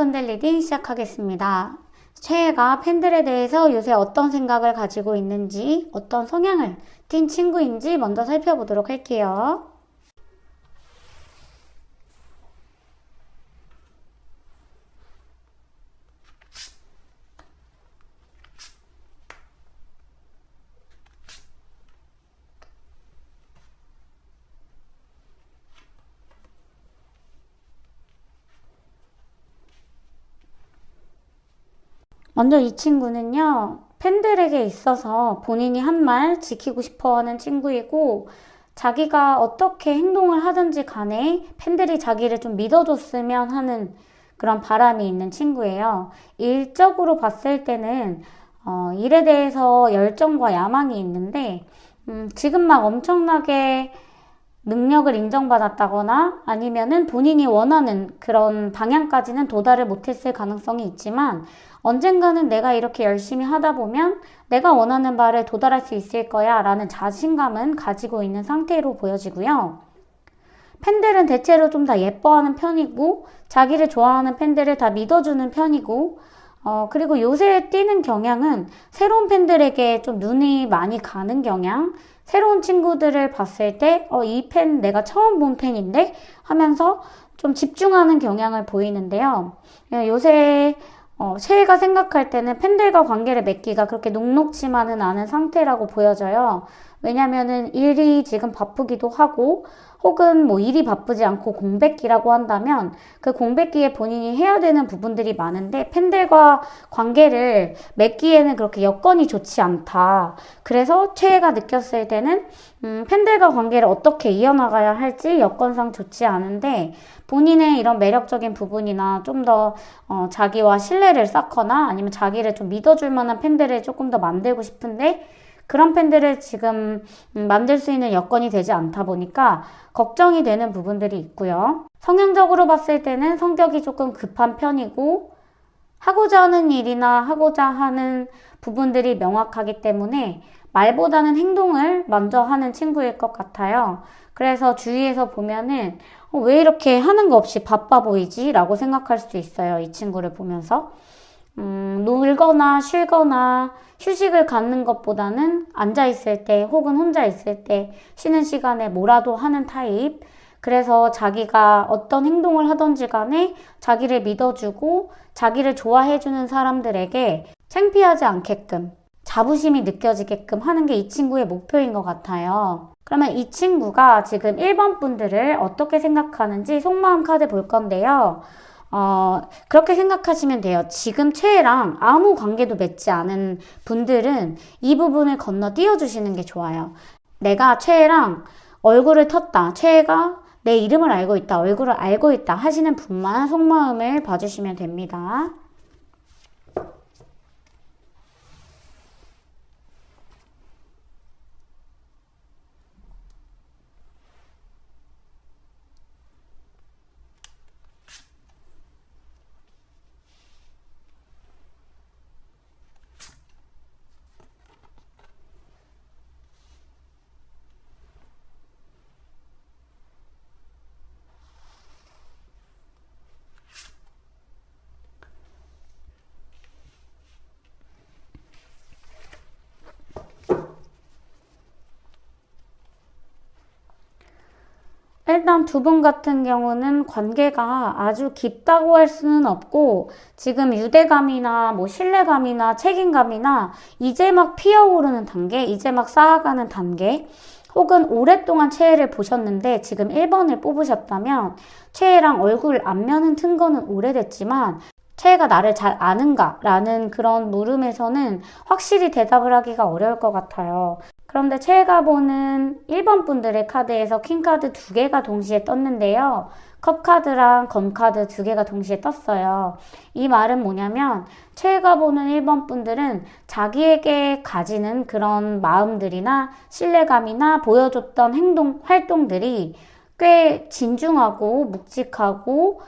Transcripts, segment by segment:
분들 리딩 시작하겠습니다. 최애가 팬들에 대해서 요새 어떤 생각을 가지고 있는지, 어떤 성향을 띤 친구인지 먼저 살펴보도록 할게요. 먼저 이 친구는요, 팬들에게 있어서 본인이 한 말 지키고 싶어 하는 친구이고, 자기가 어떻게 행동을 하든지 간에 팬들이 자기를 좀 믿어줬으면 하는 그런 바람이 있는 친구예요. 일적으로 봤을 때는 일에 대해서 열정과 야망이 있는데, 지금 막 엄청나게 능력을 인정받았다거나 아니면은 본인이 원하는 그런 방향까지는 도달을 못했을 가능성이 있지만 언젠가는 내가 이렇게 열심히 하다 보면 내가 원하는 바를 도달할 수 있을 거야 라는 자신감은 가지고 있는 상태로 보여지고요. 팬들은 대체로 좀 다 예뻐하는 편이고 자기를 좋아하는 팬들을 다 믿어주는 편이고 그리고 요새 띄는 경향은 새로운 팬들에게 좀 눈이 많이 가는 경향, 새로운 친구들을 봤을 때, 이 팬 내가 처음 본 팬인데? 하면서 좀 집중하는 경향을 보이는데요. 요새, 최애가 생각할 때는 팬들과 관계를 맺기가 그렇게 녹록지만은 않은 상태라고 보여져요. 왜냐면은 일이 지금 바쁘기도 하고, 혹은 뭐 일이 바쁘지 않고 공백기라고 한다면 그 공백기에 본인이 해야 되는 부분들이 많은데 팬들과 관계를 맺기에는 그렇게 여건이 좋지 않다. 그래서 최애가 느꼈을 때는 팬들과 관계를 어떻게 이어나가야 할지 여건상 좋지 않은데 본인의 이런 매력적인 부분이나 좀 더 자기와 신뢰를 쌓거나 아니면 자기를 좀 믿어줄 만한 팬들을 조금 더 만들고 싶은데 그런 팬들을 지금 만들 수 있는 여건이 되지 않다 보니까 걱정이 되는 부분들이 있고요. 성향적으로 봤을 때는 성격이 조금 급한 편이고 하고자 하는 일이나 하고자 하는 부분들이 명확하기 때문에 말보다는 행동을 먼저 하는 친구일 것 같아요. 그래서 주위에서 보면은 왜 이렇게 하는 거 없이 바빠 보이지? 라고 생각할 수 있어요. 이 친구를 보면서. 놀거나 쉬거나 휴식을 갖는 것보다는 앉아있을 때 혹은 혼자 있을 때 쉬는 시간에 뭐라도 하는 타입. 그래서 자기가 어떤 행동을 하던지 간에 자기를 믿어주고 자기를 좋아해주는 사람들에게 창피하지 않게끔 자부심이 느껴지게끔 하는 게 이 친구의 목표인 것 같아요. 그러면 이 친구가 지금 1번 분들을 어떻게 생각하는지 속마음 카드 볼 건데요. 그렇게 생각하시면 돼요. 지금 최애랑 아무 관계도 맺지 않은 분들은 이 부분을 건너뛰어 주시는 게 좋아요. 내가 최애랑 얼굴을 텄다. 최애가 내 이름을 알고 있다. 얼굴을 알고 있다. 하시는 분만 속마음을 봐주시면 됩니다. 일단 두 분 같은 경우는 관계가 아주 깊다고 할 수는 없고 지금 유대감이나 뭐 신뢰감이나 책임감이나 이제 막 피어오르는 단계, 이제 막 쌓아가는 단계 혹은 오랫동안 최애를 보셨는데 지금 1번을 뽑으셨다면 최애랑 얼굴 안면은 튼 거는 오래됐지만 최애가 나를 잘 아는가? 라는 그런 물음에서는 확실히 대답을 하기가 어려울 것 같아요. 그런데 최애가 보는 1번 분들의 카드에서 퀸카드 2개가 동시에 떴는데요. 컵카드랑 검카드 2개가 동시에 떴어요. 이 말은 뭐냐면 최애가 보는 1번 분들은 자기에게 가지는 그런 마음들이나 신뢰감이나 보여줬던 행동, 활동들이 꽤 진중하고 묵직하고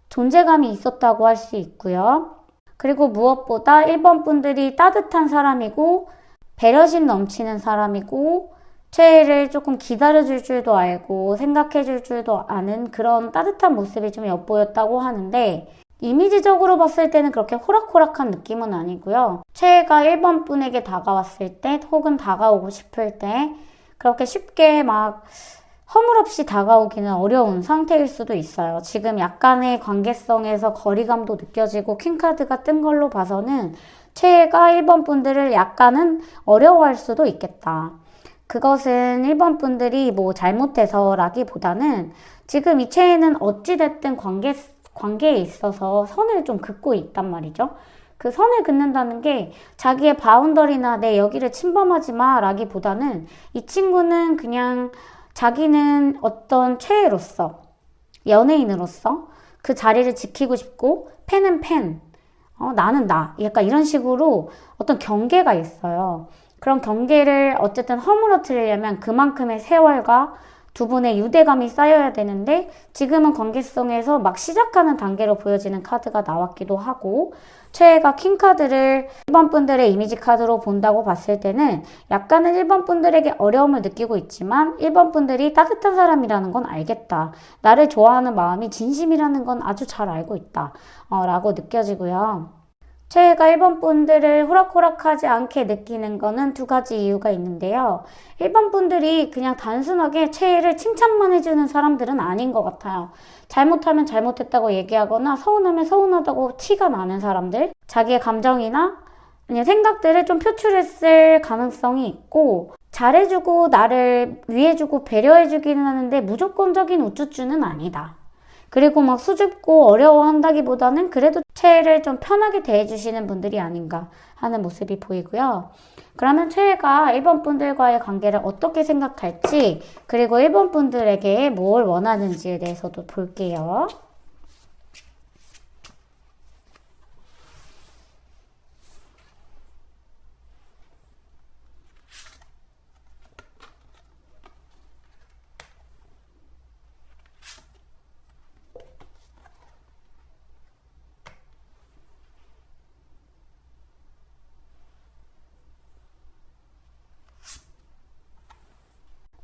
존재감이 있었다고 할 수 있고요. 그리고 무엇보다 1번 분들이 따뜻한 사람이고 배려심 넘치는 사람이고 최애를 조금 기다려줄 줄도 알고 생각해줄 줄도 아는 그런 따뜻한 모습이 좀 엿보였다고 하는데 이미지적으로 봤을 때는 그렇게 호락호락한 느낌은 아니고요. 최애가 1번 분에게 다가왔을 때 혹은 다가오고 싶을 때 그렇게 쉽게 막 허물없이 다가오기는 어려운 상태일 수도 있어요. 지금 약간의 관계성에서 거리감도 느껴지고 퀸카드가 뜬 걸로 봐서는 최애가 1번 분들을 약간은 어려워할 수도 있겠다. 그것은 1번 분들이 뭐 잘못해서라기보다는 지금 이 최애는 어찌됐든 관계에 있어서 선을 좀 긋고 있단 말이죠. 그 선을 긋는다는 게 자기의 바운더리나 내 여기를 침범하지 마 라기보다는 이 친구는 그냥 자기는 어떤 최애로서, 연예인으로서 그 자리를 지키고 싶고 팬은 팬, 나는 나. 약간 이런 식으로 어떤 경계가 있어요. 그런 경계를 어쨌든 허물어뜨리려면 그만큼의 세월과 두 분의 유대감이 쌓여야 되는데 지금은 관계성에서 막 시작하는 단계로 보여지는 카드가 나왔기도 하고 최애가 킹카드를 1번 분들의 이미지 카드로 본다고 봤을 때는 약간은 1번 분들에게 어려움을 느끼고 있지만 1번 분들이 따뜻한 사람이라는 건 알겠다. 나를 좋아하는 마음이 진심이라는 건 아주 잘 알고 있다. 라고 느껴지고요. 최애가 1번 분들을 호락호락하지 않게 느끼는 거는 두 가지 이유가 있는데요. 1번 분들이 그냥 단순하게 최애를 칭찬만 해주는 사람들은 아닌 것 같아요. 잘못하면 잘못했다고 얘기하거나 서운하면 서운하다고 티가 나는 사람들, 자기의 감정이나 아니면 생각들을 좀 표출했을 가능성이 있고 잘해주고 나를 위해주고 배려해주기는 하는데 무조건적인 우쭈쭈는 아니다. 그리고 막 수줍고 어려워한다기보다는 그래도 최애를 좀 편하게 대해주시는 분들이 아닌가 하는 모습이 보이고요. 그러면 최애가 1번 분들과의 관계를 어떻게 생각할지 그리고 1번 분들에게 뭘 원하는지에 대해서도 볼게요.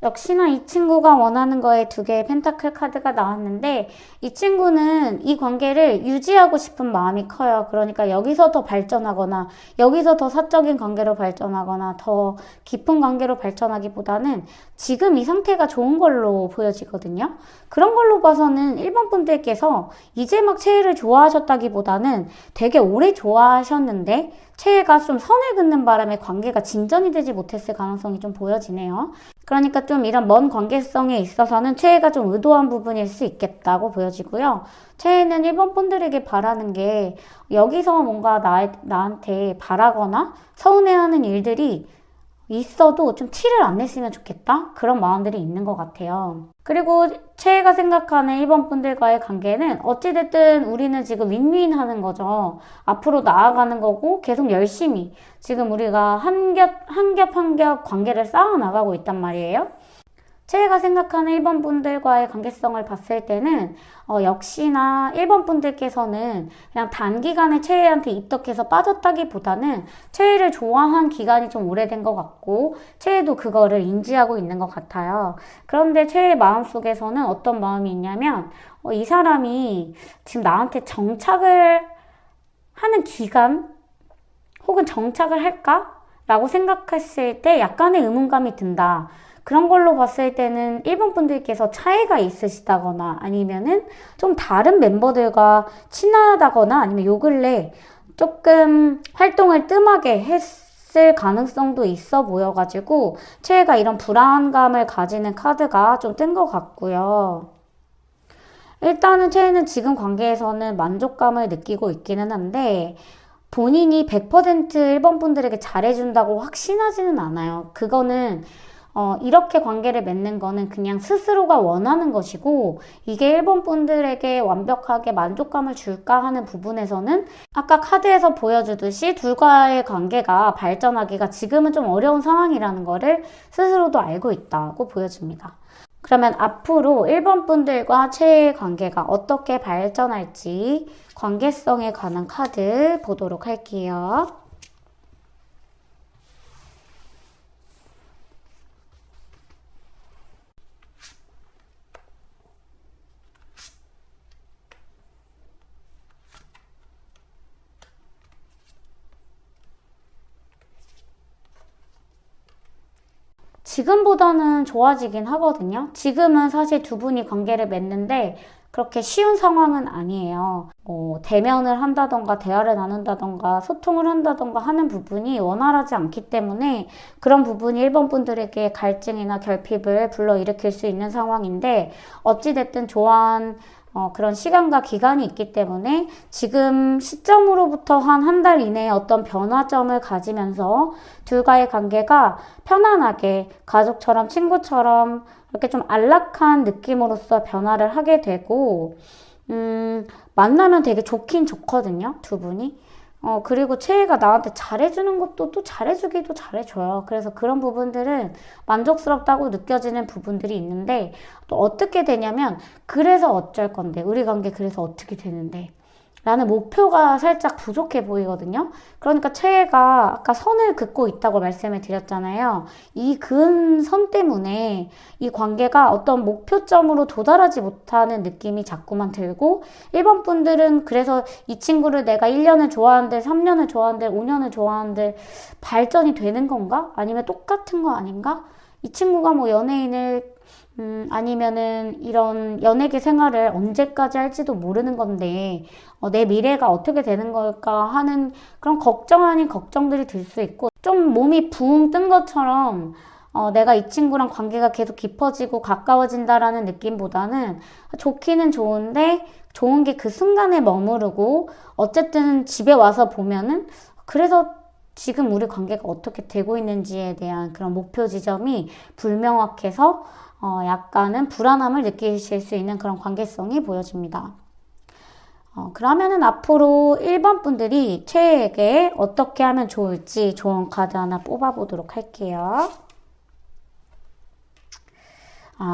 역시나 이 친구가 원하는 거에 두 개의 펜타클 카드가 나왔는데 이 친구는 이 관계를 유지하고 싶은 마음이 커요. 그러니까 여기서 더 발전하거나 여기서 더 사적인 관계로 발전하거나 더 깊은 관계로 발전하기보다는 지금 이 상태가 좋은 걸로 보여지거든요. 그런 걸로 봐서는 1번 분들께서 이제 막 최애를 좋아하셨다기보다는 되게 오래 좋아하셨는데 최애가 좀 선을 긋는 바람에 관계가 진전이 되지 못했을 가능성이 좀 보여지네요. 그러니까 좀 이런 먼 관계성에 있어서는 최애가 좀 의도한 부분일 수 있겠다고 보여지고요. 최애는 1번 분들에게 바라는 게 여기서 뭔가 나한테 바라거나 서운해하는 일들이 있어도 좀 티를 안 냈으면 좋겠다? 그런 마음들이 있는 것 같아요. 그리고 최애가 생각하는 1번 분들과의 관계는 어찌됐든 우리는 지금 윈윈 하는 거죠. 앞으로 나아가는 거고 계속 열심히 지금 우리가 한 겹 관계를 쌓아 나가고 있단 말이에요. 최애가 생각하는 1번 분들과의 관계성을 봤을 때는 역시나 1번 분들께서는 그냥 단기간에 최애한테 입덕해서 빠졌다기보다는 최애를 좋아한 기간이 좀 오래된 것 같고 최애도 그거를 인지하고 있는 것 같아요. 그런데 최애 마음속에서는 어떤 마음이 있냐면 이 사람이 지금 나한테 정착을 하는 기간 혹은 정착을 할까? 라고 생각했을 때 약간의 의문감이 든다. 그런 걸로 봤을 때는 1번 분들께서 차이가 있으시다거나 아니면은 좀 다른 멤버들과 친하다거나 아니면 요 근래 조금 활동을 뜸하게 했을 가능성도 있어 보여가지고 최애가 이런 불안감을 가지는 카드가 좀 뜬 것 같고요. 일단은 최애는 지금 관계에서는 만족감을 느끼고 있기는 한데 본인이 100% 1번 분들에게 잘해준다고 확신하지는 않아요. 그거는 이렇게 관계를 맺는 거는 그냥 스스로가 원하는 것이고 이게 1번 분들에게 완벽하게 만족감을 줄까 하는 부분에서는 아까 카드에서 보여주듯이 둘과의 관계가 발전하기가 지금은 좀 어려운 상황이라는 거를 스스로도 알고 있다고 보여줍니다. 그러면 앞으로 1번 분들과 최애의 관계가 어떻게 발전할지 관계성에 관한 카드 보도록 할게요. 지금보다는 좋아지긴 하거든요. 지금은 사실 두 분이 관계를 맺는데 그렇게 쉬운 상황은 아니에요. 대면을 한다던가 대화를 나눈다던가 소통을 한다던가 하는 부분이 원활하지 않기 때문에 그런 부분이 1번 분들에게 갈증이나 결핍을 불러일으킬 수 있는 상황인데 어찌됐든 좋아한 그런 시간과 기간이 있기 때문에 지금 시점으로부터 한 달 이내에 어떤 변화점을 가지면서 둘과의 관계가 편안하게 가족처럼 친구처럼 이렇게 좀 안락한 느낌으로서 변화를 하게 되고 만나면 되게 좋긴 좋거든요, 두 분이. 그리고 채혜가 나한테 잘해주는 것도 또 잘해주기도 잘해줘요. 그래서 그런 부분들은 만족스럽다고 느껴지는 부분들이 있는데, 또 어떻게 되냐면, 그래서 어쩔 건데, 우리 관계 그래서 어떻게 되는데, 라는 목표가 살짝 부족해 보이거든요. 그러니까 채혜가 아까 선을 긋고 있다고 말씀을 드렸잖아요. 이 그은 선 때문에 이 관계가 어떤 목표점으로 도달하지 못하는 느낌이 자꾸만 들고 1번 분들은 그래서 이 친구를 내가 1년을 좋아하는데 3년을 좋아하는데 5년을 좋아하는데 발전이 되는 건가? 아니면 똑같은 거 아닌가? 이 친구가 뭐 연예인을 아니면은 이런 연예계 생활을 언제까지 할지도 모르는 건데, 내 미래가 어떻게 되는 걸까 하는 그런 걱정 아닌 걱정들이 들 수 있고, 좀 몸이 붕 뜬 것처럼, 내가 이 친구랑 관계가 계속 깊어지고 가까워진다라는 느낌보다는 좋기는 좋은데, 좋은 게 그 순간에 머무르고, 어쨌든 집에 와서 보면은, 그래서 지금 우리 관계가 어떻게 되고 있는지에 대한 그런 목표 지점이 불명확해서 약간은 불안함을 느끼실 수 있는 그런 관계성이 보여집니다. 그러면은 앞으로 1번 분들이 채에게 어떻게 하면 좋을지 조언 카드 하나 뽑아보도록 할게요.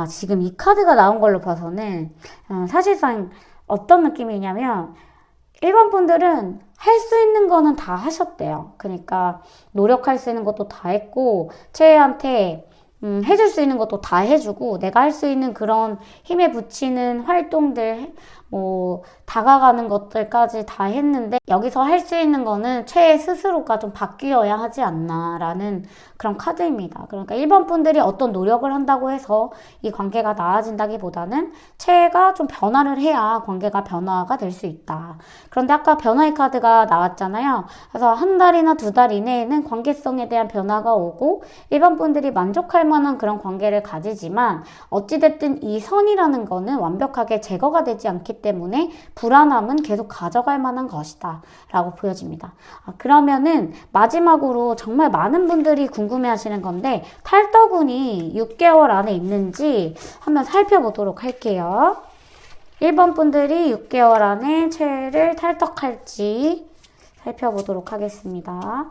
지금 이 카드가 나온 걸로 봐서는 사실상 어떤 느낌이냐면 1번 분들은 할 수 있는 거는 다 하셨대요. 그러니까 노력할 수 있는 것도 다 했고 채혜한테 해줄 수 있는 것도 다 해주고 내가 할 수 있는 그런 힘에 붙이는 활동들 뭐 다가가는 것들까지 다 했는데 여기서 할 수 있는 거는 채 스스로가 좀 바뀌어야 하지 않나라는 그런 카드입니다. 그러니까 1번 분들이 어떤 노력을 한다고 해서 이 관계가 나아진다기보다는 채가 좀 변화를 해야 관계가 변화가 될 수 있다. 그런데 아까 변화의 카드가 나왔잖아요. 그래서 한 달이나 두 달 이내에는 관계성에 대한 변화가 오고 1번 분들이 만족할 만한 그런 관계를 가지지만 어찌됐든 이 선이라는 거는 완벽하게 제거가 되지 않기 때문에 불안함은 계속 가져갈 만한 것이다 라고 보여집니다. 그러면은 마지막으로 정말 많은 분들이 궁금해 하시는 건데 탈덕운이 6개월 안에 있는지 한번 살펴보도록 할게요. 1번 분들이 6개월 안에 채를 탈덕할지 살펴보도록 하겠습니다.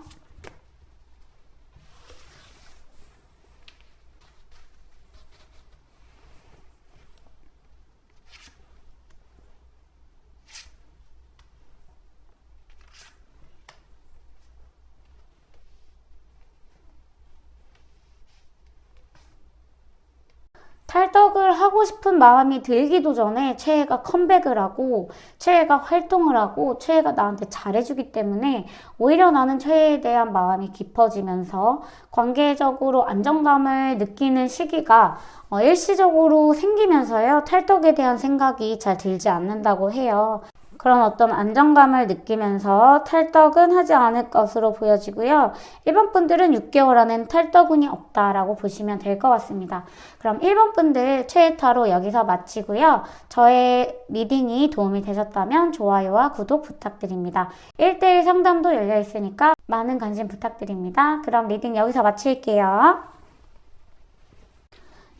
탈덕을 하고 싶은 마음이 들기도 전에 채혜가 컴백을 하고 채혜가 활동을 하고 채혜가 나한테 잘해주기 때문에 오히려 나는 채혜에 대한 마음이 깊어지면서 관계적으로 안정감을 느끼는 시기가 일시적으로 생기면서요. 탈덕에 대한 생각이 잘 들지 않는다고 해요. 그런 어떤 안정감을 느끼면서 탈덕은 하지 않을 것으로 보여지고요. 1번 분들은 6개월 안엔 탈덕운이 없다라고 보시면 될 것 같습니다. 그럼 1번 분들 최애타로 여기서 마치고요. 저의 리딩이 도움이 되셨다면 좋아요와 구독 부탁드립니다. 1대1 상담도 열려 있으니까 많은 관심 부탁드립니다. 그럼 리딩 여기서 마칠게요.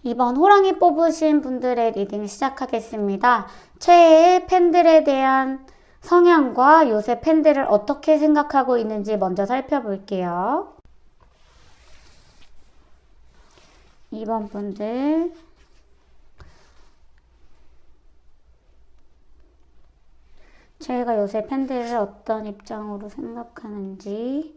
이번 호랑이 뽑으신 분들의 리딩 시작하겠습니다. 최애의 팬들에 대한 성향과 요새 팬들을 어떻게 생각하고 있는지 먼저 살펴볼게요. 2번 분들 최애가 요새 팬들을 어떤 입장으로 생각하는지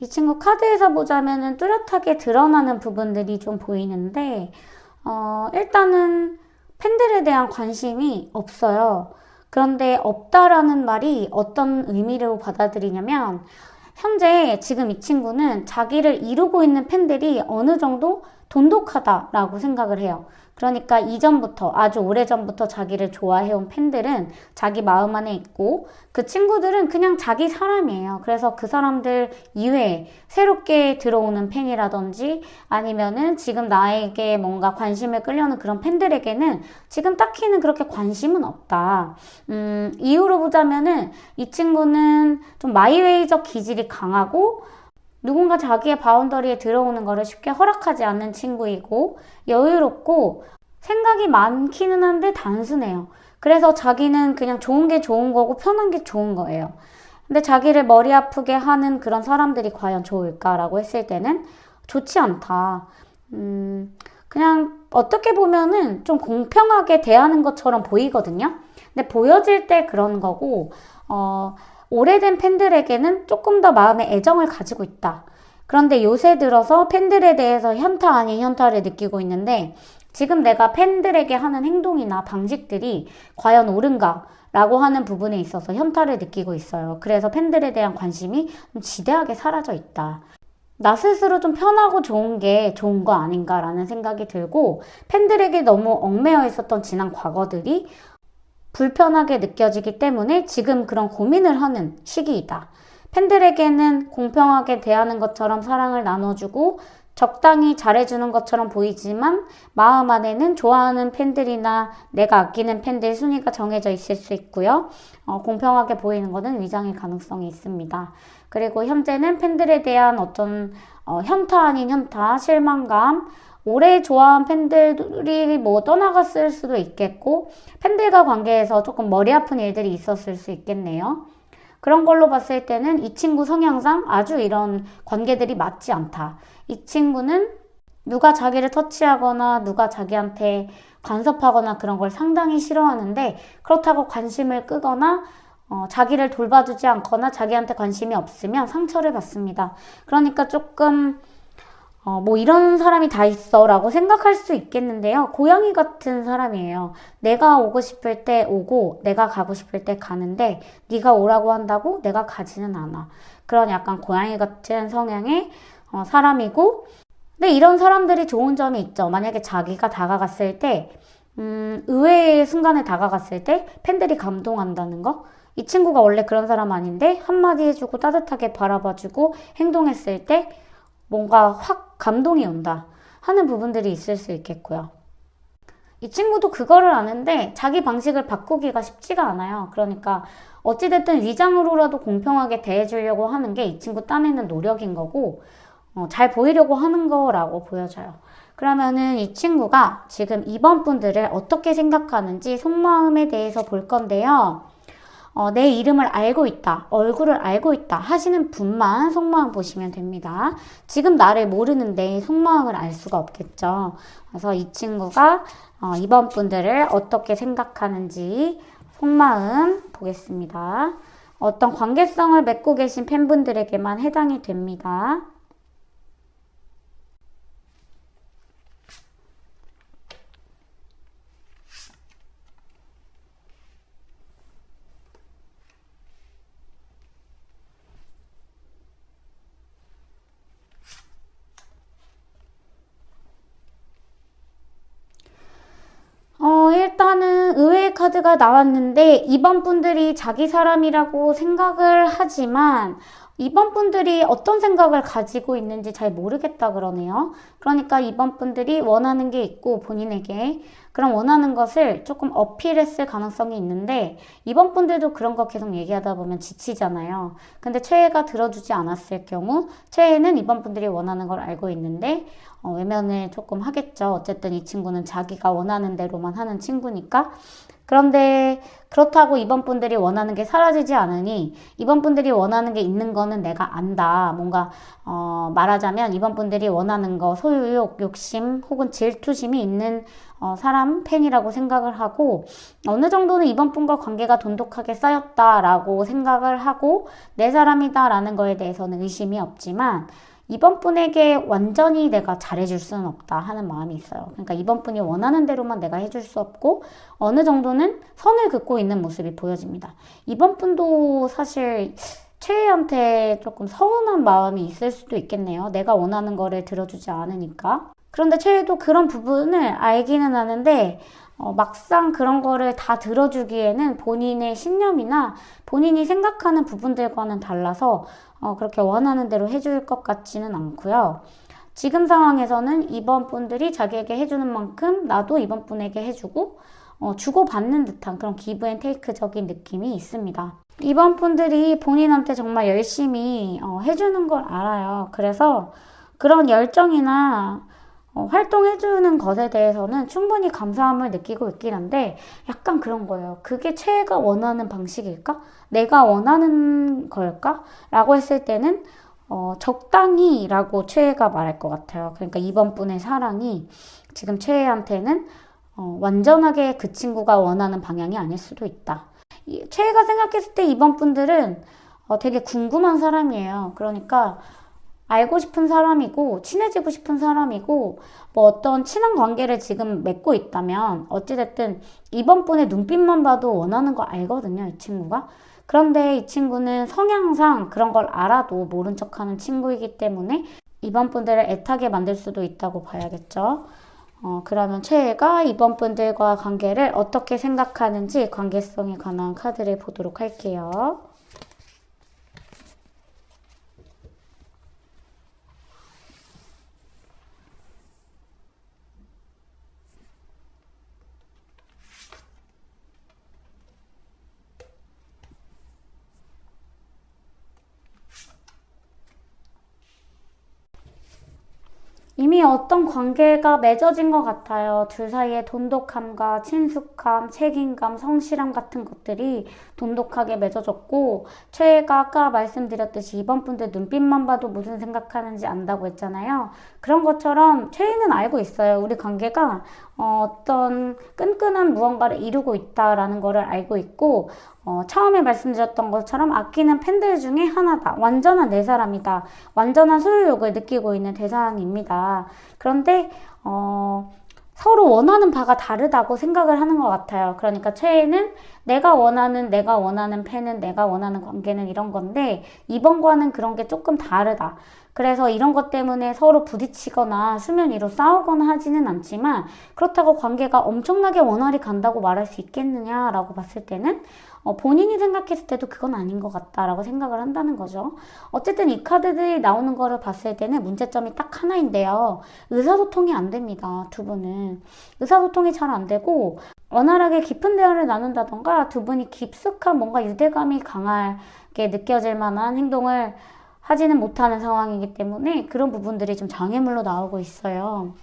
이 친구 카드에서 보자면은 뚜렷하게 드러나는 부분들이 좀 보이는데, 일단은 팬들에 대한 관심이 없어요. 그런데 없다라는 말이 어떤 의미로 받아들이냐면, 현재 지금 이 친구는 자기를 이루고 있는 팬들이 어느 정도 돈독하다라고 생각을 해요. 그러니까 이전부터, 아주 오래전부터 자기를 좋아해온 팬들은 자기 마음 안에 있고, 그 친구들은 그냥 자기 사람이에요. 그래서 그 사람들 이외에 새롭게 들어오는 팬이라든지 아니면은 지금 나에게 뭔가 관심을 끌려는 그런 팬들에게는 지금 딱히는 그렇게 관심은 없다. 이유로 보자면은 이 친구는 좀 마이웨이적 기질이 강하고, 누군가 자기의 바운더리에 들어오는 것을 쉽게 허락하지 않는 친구이고, 여유롭고 생각이 많기는 한데 단순해요. 그래서 자기는 그냥 좋은 게 좋은 거고 편한 게 좋은 거예요. 근데 자기를 머리 아프게 하는 그런 사람들이 과연 좋을까라고 했을 때는 좋지 않다. 그냥 어떻게 보면은 좀 공평하게 대하는 것처럼 보이거든요. 근데 보여질 때 그런 거고, 오래된 팬들에게는 조금 더 마음의 애정을 가지고 있다. 그런데 요새 들어서 팬들에 대해서 현타 아닌 현타를 느끼고 있는데, 지금 내가 팬들에게 하는 행동이나 방식들이 과연 옳은가? 라고 하는 부분에 있어서 현타를 느끼고 있어요. 그래서 팬들에 대한 관심이 좀 지대하게 사라져 있다. 나 스스로 좀 편하고 좋은 게 좋은 거 아닌가라는 생각이 들고, 팬들에게 너무 얽매여 있었던 지난 과거들이 불편하게 느껴지기 때문에 지금 그런 고민을 하는 시기이다. 팬들에게는 공평하게 대하는 것처럼 사랑을 나눠주고 적당히 잘해주는 것처럼 보이지만 마음 안에는 좋아하는 팬들이나 내가 아끼는 팬들 순위가 정해져 있을 수 있고요. 공평하게 보이는 것은 위장일 가능성이 있습니다. 그리고 현재는 팬들에 대한 어떤 현타 아닌 현타, 실망감, 오래 좋아한 팬들이 뭐 떠나갔을 수도 있겠고, 팬들과 관계에서 조금 머리 아픈 일들이 있었을 수 있겠네요. 그런 걸로 봤을 때는 이 친구 성향상 아주 이런 관계들이 맞지 않다. 이 친구는 누가 자기를 터치하거나 누가 자기한테 간섭하거나 그런 걸 상당히 싫어하는데, 그렇다고 관심을 끄거나 자기를 돌봐주지 않거나 자기한테 관심이 없으면 상처를 받습니다. 그러니까 조금 뭐 이런 사람이 다 있어 라고 생각할 수 있겠는데요. 고양이 같은 사람이에요. 내가 오고 싶을 때 오고 내가 가고 싶을 때 가는데 네가 오라고 한다고 내가 가지는 않아. 그런 약간 고양이 같은 성향의 사람이고, 근데 이런 사람들이 좋은 점이 있죠. 만약에 자기가 다가갔을 때 의외의 순간에 다가갔을 때 팬들이 감동한다는 거. 이 친구가 원래 그런 사람 아닌데 한마디 해주고 따뜻하게 바라봐주고 행동했을 때 뭔가 확 감동이 온다 하는 부분들이 있을 수 있겠고요. 이 친구도 그거를 아는데 자기 방식을 바꾸기가 쉽지가 않아요. 그러니까 어찌됐든 위장으로라도 공평하게 대해주려고 하는 게 이 친구 딴에는 노력인 거고, 잘 보이려고 하는 거라고 보여져요. 그러면은 이 친구가 지금 이번 분들을 어떻게 생각하는지 속마음에 대해서 볼 건데요. 내 이름을 알고 있다, 얼굴을 알고 있다 하시는 분만 속마음 보시면 됩니다. 지금 나를 모르는데 속마음을 알 수가 없겠죠. 그래서 이 친구가 이번 분들을 어떻게 생각하는지 속마음 보겠습니다. 어떤 관계성을 맺고 계신 팬분들에게만 해당이 됩니다. 일단은 의외의 카드가 나왔는데 이번 분들이 자기 사람이라고 생각을 하지만 이번 분들이 어떤 생각을 가지고 있는지 잘 모르겠다 그러네요. 그러니까 이번 분들이 원하는 게 있고 본인에게 그런 원하는 것을 조금 어필했을 가능성이 있는데, 이번 분들도 그런 거 계속 얘기하다 보면 지치잖아요. 근데 최애가 들어주지 않았을 경우 최애는 이번 분들이 원하는 걸 알고 있는데 외면을 조금 하겠죠. 어쨌든 이 친구는 자기가 원하는 대로만 하는 친구니까. 그런데 그렇다고 이번 분들이 원하는 게 사라지지 않으니 이번 분들이 원하는 게 있는 거는 내가 안다. 뭔가 말하자면 이번 분들이 원하는 거 소유욕, 욕심 혹은 질투심이 있는 사람, 팬이라고 생각을 하고 어느 정도는 이번 분과 관계가 돈독하게 쌓였다라고 생각을 하고 내 사람이다라는 거에 대해서는 의심이 없지만 이번 분에게 완전히 내가 잘해줄 수는 없다 하는 마음이 있어요. 그러니까 이번 분이 원하는 대로만 내가 해줄 수 없고 어느 정도는 선을 긋고 있는 모습이 보여집니다. 이번 분도 사실 최애한테 조금 서운한 마음이 있을 수도 있겠네요. 내가 원하는 거를 들어주지 않으니까. 그런데 최애도 그런 부분을 알기는 하는데 막상 그런 거를 다 들어주기에는 본인의 신념이나 본인이 생각하는 부분들과는 달라서 그렇게 원하는 대로 해줄 것 같지는 않고요. 지금 상황에서는 이번 분들이 자기에게 해주는 만큼 나도 이번 분에게 해주고 주고받는 듯한 그런 기브 앤 테이크적인 느낌이 있습니다. 이번 분들이 본인한테 정말 열심히 해주는 걸 알아요. 그래서 그런 열정이나 활동해주는 것에 대해서는 충분히 감사함을 느끼고 있긴 한데 약간 그런 거예요. 그게 최애가 원하는 방식일까? 내가 원하는 걸까? 라고 했을 때는 적당히 라고 최애가 말할 것 같아요. 그러니까 이번 분의 사랑이 지금 최애한테는 완전하게 그 친구가 원하는 방향이 아닐 수도 있다. 최애가 생각했을 때 이번 분들은 되게 궁금한 사람이에요. 그러니까 알고 싶은 사람이고 친해지고 싶은 사람이고 뭐 어떤 친한 관계를 지금 맺고 있다면 어찌됐든 이번 분의 눈빛만 봐도 원하는 거 알거든요, 이 친구가. 그런데 이 친구는 성향상 그런 걸 알아도 모른 척하는 친구이기 때문에 이번 분들을 애타게 만들 수도 있다고 봐야겠죠. 그러면 최애가 이번 분들과 관계를 어떻게 생각하는지 관계성에 관한 카드를 보도록 할게요. 이미 어떤 관계가 맺어진 것 같아요. 둘 사이의 돈독함과 친숙함, 책임감, 성실함 같은 것들이 돈독하게 맺어졌고 최애가 아까 말씀드렸듯이 이번 분들 눈빛만 봐도 무슨 생각하는지 안다고 했잖아요. 그런 것처럼 최애는 알고 있어요. 우리 관계가 어떤 끈끈한 무언가를 이루고 있다라는 거를 알고 있고 처음에 말씀드렸던 것처럼 아끼는 팬들 중에 하나다. 완전한 내 사람이다. 완전한 소유욕을 느끼고 있는 대상입니다. 그런데 서로 원하는 바가 다르다고 생각을 하는 것 같아요. 그러니까 최애는 내가 원하는 팬은 내가 원하는 관계는 이런 건데 이번과는 그런 게 조금 다르다. 그래서 이런 것 때문에 서로 부딪히거나 수면 위로 싸우거나 하지는 않지만 그렇다고 관계가 엄청나게 원활히 간다고 말할 수 있겠느냐라고 봤을 때는 본인이 생각했을 때도 그건 아닌 것 같다라고 생각을 한다는 거죠. 어쨌든 이 카드들이 나오는 거를 봤을 때는 문제점이 딱 하나인데요. 의사소통이 안 됩니다. 두 분은. 의사소통이 잘 안 되고 원활하게 깊은 대화를 나눈다던가 두 분이 깊숙한 뭔가 유대감이 강하게 느껴질 만한 행동을 하지는 못하는 상황이기 때문에 그런 부분들이 좀 장애물로 나오고 있어요.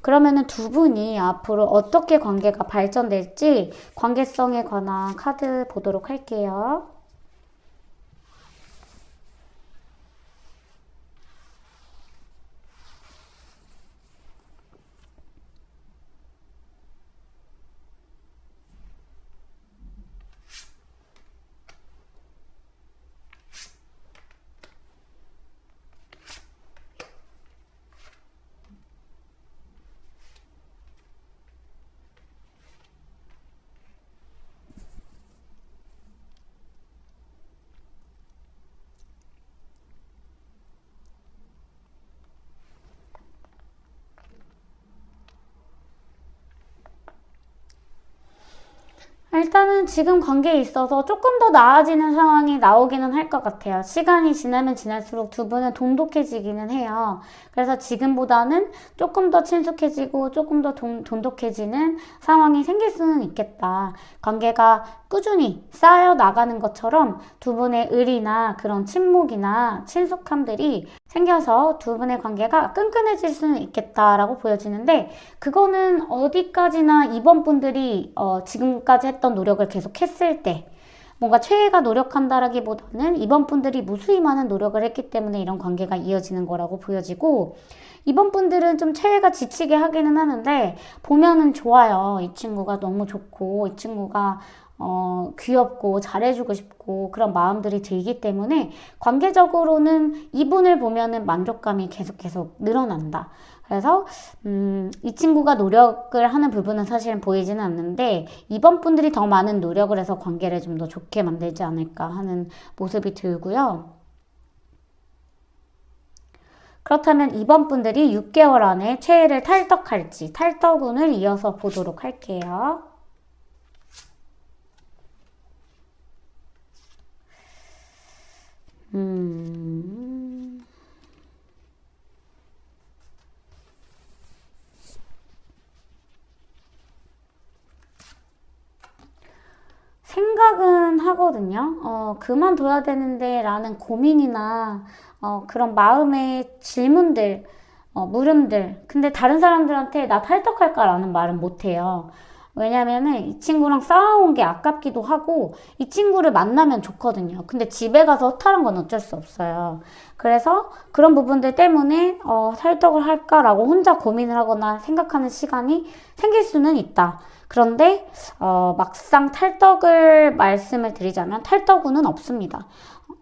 그러면은 두 분이 앞으로 어떻게 관계가 발전될지 관계성에 관한 카드 보도록 할게요. 일단은 지금 관계에 있어서 조금 더 나아지는 상황이 나오기는 할 것 같아요. 시간이 지나면 지날수록 두 분은 돈독해지기는 해요. 그래서 지금보다는 조금 더 친숙해지고 조금 더 돈독해지는 상황이 생길 수는 있겠다. 관계가 꾸준히 쌓여 나가는 것처럼 두 분의 의리나 그런 친목이나 친숙함들이 생겨서 두 분의 관계가 끈끈해질 수는 있겠다라고 보여지는데 그거는 어디까지나 이번 분들이 지금까지 했던 노력을 계속 했을 때 뭔가 최애가 노력한다라기보다는 이번 분들이 무수히 많은 노력을 했기 때문에 이런 관계가 이어지는 거라고 보여지고, 이번 분들은 좀 최애가 지치게 하기는 하는데 보면은 좋아요. 이 친구가 너무 좋고 이 친구가 귀엽고 잘해주고 싶고 그런 마음들이 들기 때문에 관계적으로는 이분을 보면은 만족감이 계속 늘어난다. 그래서 이 친구가 노력을 하는 부분은 사실은 보이지는 않는데 이번 분들이 더 많은 노력을 해서 관계를 좀 더 좋게 만들지 않을까 하는 모습이 들고요. 그렇다면 이번 분들이 6개월 안에 최애를 탈덕할지 탈덕운을 이어서 보도록 할게요. 생각은 하거든요. 그만둬야 되는데 라는 고민이나 그런 마음의 질문들, 물음들. 근데 다른 사람들한테 나 탈덕할까 라는 말은 못해요. 왜냐면은 이 친구랑 싸워온 게 아깝기도 하고 이 친구를 만나면 좋거든요. 근데 집에 가서 허탈한 건 어쩔 수 없어요. 그래서 그런 부분들 때문에 탈덕을 할까라고 혼자 고민을 하거나 생각하는 시간이 생길 수는 있다. 그런데 막상 탈덕을 말씀을 드리자면 탈덕운은 없습니다.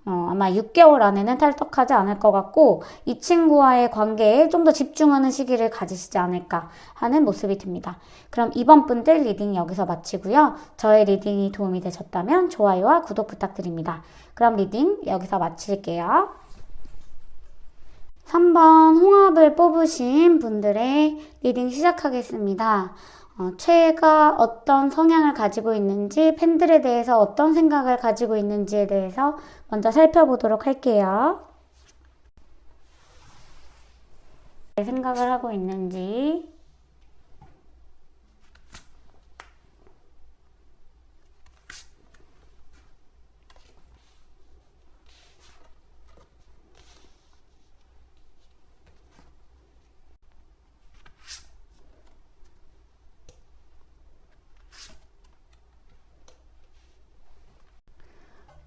아마 6개월 안에는 탈덕하지 않을 것 같고 이 친구와의 관계에 좀 더 집중하는 시기를 가지시지 않을까 하는 모습이 듭니다. 그럼 이번 분들 리딩 여기서 마치고요. 저의 리딩이 도움이 되셨다면 좋아요와 구독 부탁드립니다. 그럼 리딩 여기서 마칠게요. 3번 홍합을 뽑으신 분들의 리딩 시작하겠습니다. 최애가 어떤 성향을 가지고 있는지, 팬들에 대해서 어떤 생각을 가지고 있는지에 대해서 먼저 살펴보도록 할게요. 생각을 하고 있는지.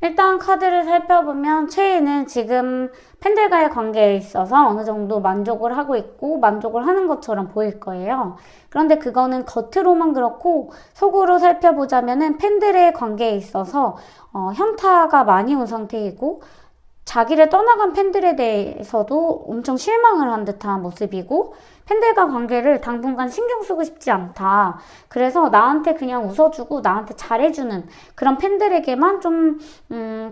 일단 카드를 살펴보면 최애는 지금 팬들과의 관계에 있어서 어느 정도 만족을 하고 있고 만족을 하는 것처럼 보일 거예요. 그런데 그거는 겉으로만 그렇고 속으로 살펴보자면은 팬들의 관계에 있어서 현타가 많이 온 상태이고 자기를 떠나간 팬들에 대해서도 엄청 실망을 한 듯한 모습이고 팬들과 관계를 당분간 신경 쓰고 싶지 않다. 그래서 나한테 그냥 웃어주고 나한테 잘해주는 그런 팬들에게만 좀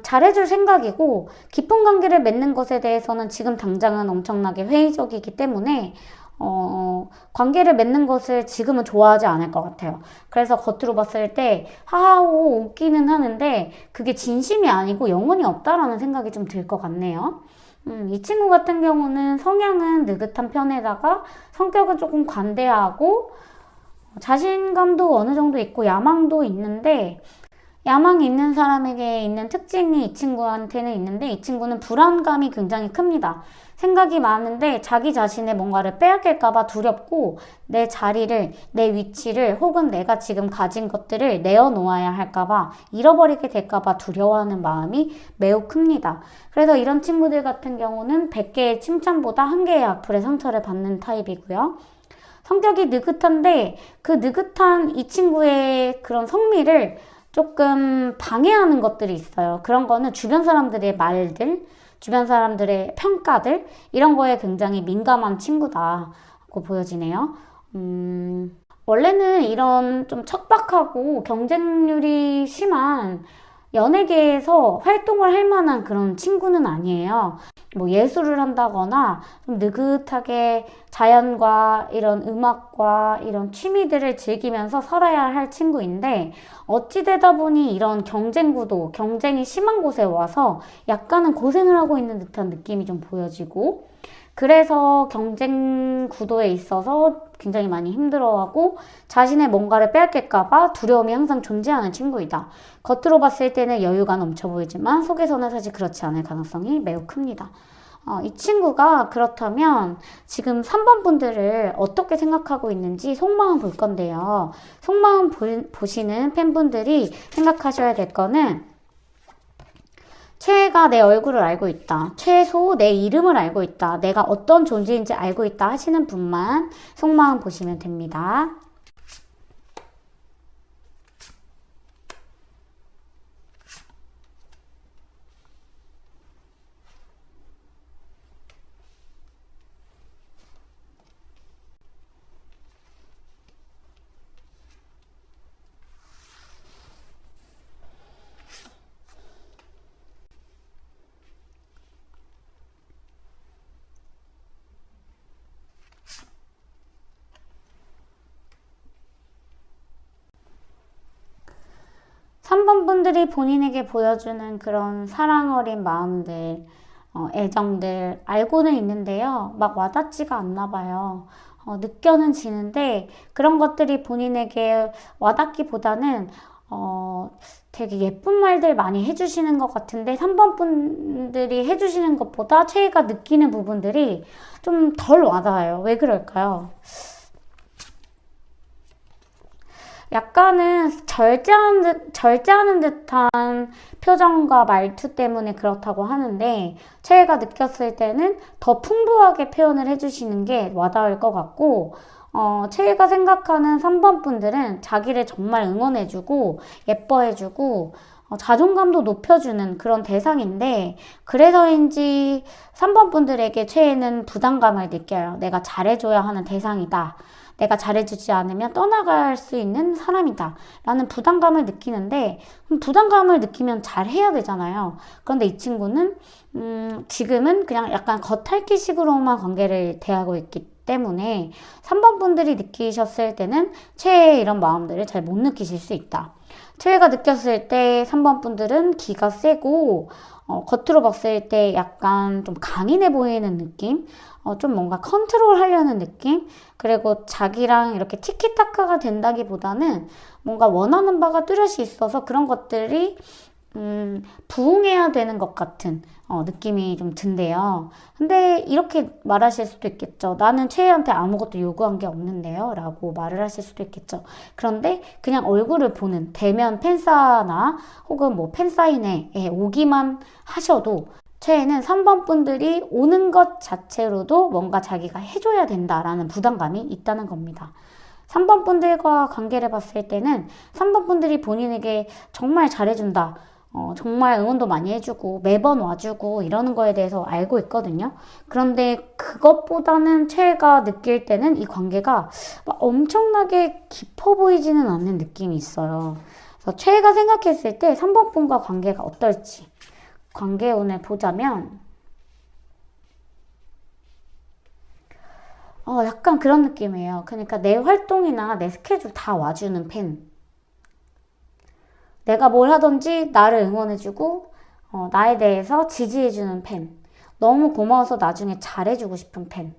잘해줄 생각이고 깊은 관계를 맺는 것에 대해서는 지금 당장은 엄청나게 회의적이기 때문에 관계를 맺는 것을 지금은 좋아하지 않을 것 같아요. 그래서 겉으로 봤을 때 하하호 웃기는 하는데 그게 진심이 아니고 영혼이 없다라는 생각이 좀 들 것 같네요. 이 친구 같은 경우는 성향은 느긋한 편에다가 성격은 조금 관대하고 자신감도 어느 정도 있고 야망도 있는데 야망이 있는 사람에게 있는 특징이 이 친구한테는 있는데 이 친구는 불안감이 굉장히 큽니다. 생각이 많은데 자기 자신의 뭔가를 빼앗길까봐 두렵고 내 자리를, 내 위치를 혹은 내가 지금 가진 것들을 내어놓아야 할까봐 잃어버리게 될까봐 두려워하는 마음이 매우 큽니다. 그래서 이런 친구들 같은 경우는 100개의 칭찬보다 1개의 악플의 상처를 받는 타입이고요. 성격이 느긋한데 그 느긋한 이 친구의 그런 성미를 조금 방해하는 것들이 있어요. 그런 거는 주변 사람들의 말들, 주변 사람들의 평가들 이런 거에 굉장히 민감한 친구다고 보여지네요. 원래는 이런 좀 척박하고 경쟁률이 심한 연예계에서 활동을 할 만한 그런 친구는 아니에요. 뭐 예술을 한다거나 좀 느긋하게 자연과 이런 음악과 이런 취미들을 즐기면서 살아야 할 친구인데 어찌 되다 보니 이런 경쟁 구도, 경쟁이 심한 곳에 와서 약간은 고생을 하고 있는 듯한 느낌이 좀 보여지고 그래서 경쟁 구도에 있어서 굉장히 많이 힘들어하고 자신의 뭔가를 빼앗길까봐 두려움이 항상 존재하는 친구이다. 겉으로 봤을 때는 여유가 넘쳐 보이지만 속에서는 사실 그렇지 않을 가능성이 매우 큽니다. 이 친구가 그렇다면 지금 3번 분들을 어떻게 생각하고 있는지 속마음 볼 건데요. 속마음 보시는 팬분들이 생각하셔야 될 거는 최애가 내 얼굴을 알고 있다. 최소 내 이름을 알고 있다. 내가 어떤 존재인지 알고 있다 하시는 분만 속마음 보시면 됩니다. 3번 분들이 본인에게 보여주는 그런 사랑 어린 마음들, 애정들 알고는 있는데요. 막 와닿지가 않나 봐요. 느껴는 지는데 그런 것들이 본인에게 와닿기보다는 되게 예쁜 말들 많이 해주시는 것 같은데 3번 분들이 해주시는 것보다 최애가 느끼는 부분들이 좀 덜 와닿아요. 왜 그럴까요? 약간은 절제하는 듯한 표정과 말투 때문에 그렇다고 하는데, 최애가 느꼈을 때는 더 풍부하게 표현을 해주시는 게 와닿을 것 같고, 최애가 생각하는 3번 분들은 자기를 정말 응원해주고, 예뻐해주고, 자존감도 높여주는 그런 대상인데, 그래서인지 3번 분들에게 최애는 부담감을 느껴요. 내가 잘해줘야 하는 대상이다. 내가 잘해주지 않으면 떠나갈 수 있는 사람이다 라는 부담감을 느끼는데, 부담감을 느끼면 잘해야 되잖아요. 그런데 이 친구는 지금은 그냥 약간 겉핥기식으로만 관계를 대하고 있기 때문에 3번 분들이 느끼셨을 때는 최애의 이런 마음들을 잘 못 느끼실 수 있다. 최애가 느꼈을 때 3번 분들은 기가 세고 겉으로 봤을 때 약간 좀 강인해 보이는 느낌, 좀 뭔가 컨트롤 하려는 느낌, 그리고 자기랑 이렇게 티키타카가 된다기보다는 뭔가 원하는 바가 뚜렷이 있어서 그런 것들이 부응해야 되는 것 같은 느낌이 좀 든대요. 근데 이렇게 말하실 수도 있겠죠. 나는 최애한테 아무것도 요구한 게 없는데요 라고 말을 하실 수도 있겠죠. 그런데 그냥 얼굴을 보는 대면 팬사나 혹은 뭐 팬사인회에 오기만 하셔도 최애는 3번 분들이 오는 것 자체로도 뭔가 자기가 해줘야 된다라는 부담감이 있다는 겁니다. 3번 분들과 관계를 봤을 때는 3번 분들이 본인에게 정말 잘해준다. 정말 응원도 많이 해주고 매번 와주고 이러는 거에 대해서 알고 있거든요. 그런데 그것보다는 최애가 느낄 때는 이 관계가 막 엄청나게 깊어 보이지는 않는 느낌이 있어요. 그래서 최애가 생각했을 때 3번 분과 관계가 어떨지 관계운을 보자면 약간 그런 느낌이에요. 그러니까 내 활동이나 내 스케줄 다 와주는 팬. 내가 뭘 하든지 나를 응원해주고 나에 대해서 지지해주는 팬. 너무 고마워서 나중에 잘해주고 싶은 팬.